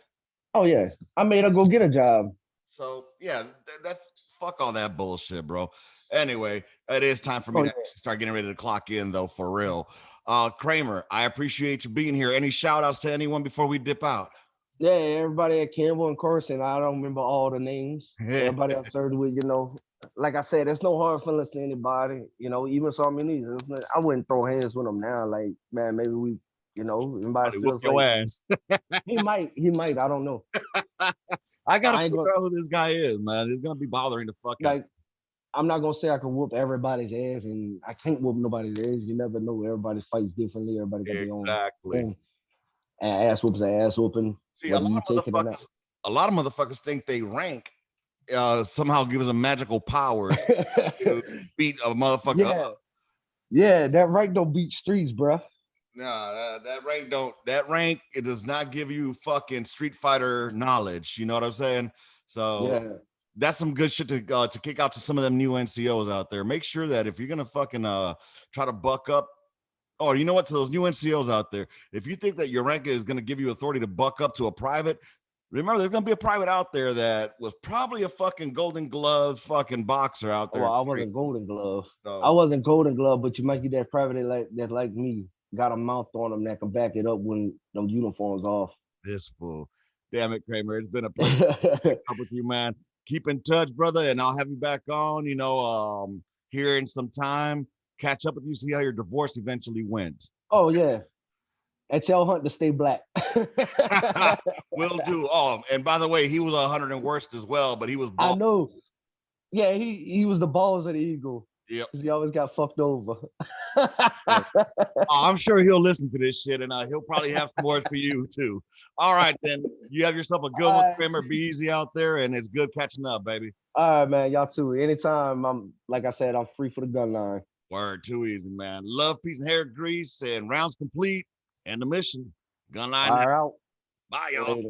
Oh yeah, I made her go get a job. So yeah, that's fuck all that bullshit, bro. Anyway, it is time for me Oh to yeah. actually start getting ready to clock in, though, for real. Kreamer, I appreciate you being here. Any shout outs to anyone before we dip out? Yeah, everybody at Campbell and Carson. I don't remember all the names. Everybody I served with, like I said, there's no hard feelings to anybody. Even some in these. I wouldn't throw hands with them now. Like, man, maybe anybody Buddy, whoop feels your like ass. he might. I don't know. I gotta I ain't figure gonna out who this guy is, man. It's gonna be bothering the fuck out. like. I'm not gonna say I can whoop everybody's ass, and I can't whoop nobody's ass. You never know. Everybody fights differently. Everybody got their own Exactly. thing. And ass whoop's an ass whooping, See, whether you take it or not. a lot of motherfuckers think they rank somehow gives them magical powers to beat a motherfucker Yeah, up. yeah, that right don't beat streets, bruh. No, that rank, it does not give you fucking Street Fighter knowledge. You know what I'm saying? So Yeah, that's some good shit to kick out to some of them new NCOs out there. Make sure that if you're gonna fucking try to buck up, or you know what, to those new NCOs out there, if you think that your rank is gonna give you authority to buck up to a private, remember there's gonna be a private out there that was probably a fucking Golden Glove fucking boxer out there. well, I wasn't Golden Glove. I So wasn't Golden Glove, but you might get that private that like me got a mouth on them that can back it up when them uniforms off. this fool. Damn it, Kreamer. It's been a pleasure to up with you, man. Keep in touch, brother, and I'll have you back on, here in some time. Catch up with you, see how your divorce eventually went. Oh yeah, and tell Hunt to stay black. Will do. Oh, and by the way, he was 100 and worst as well, but he was I bald. know. Yeah, he was the balls of the eagle. Yep. He always got fucked over. Oh, I'm sure he'll listen to this shit, and he'll probably have some words for you too. All right, then. You have yourself a good one, Kreamer. Be easy out there, and it's good catching up, baby. All right, man. Y'all too. Anytime like I said, I'm free for the gun line. Word, too easy, man. Love, peace, and hair grease, and rounds complete, and the mission. Gunline. All right. Bye, y'all. Later.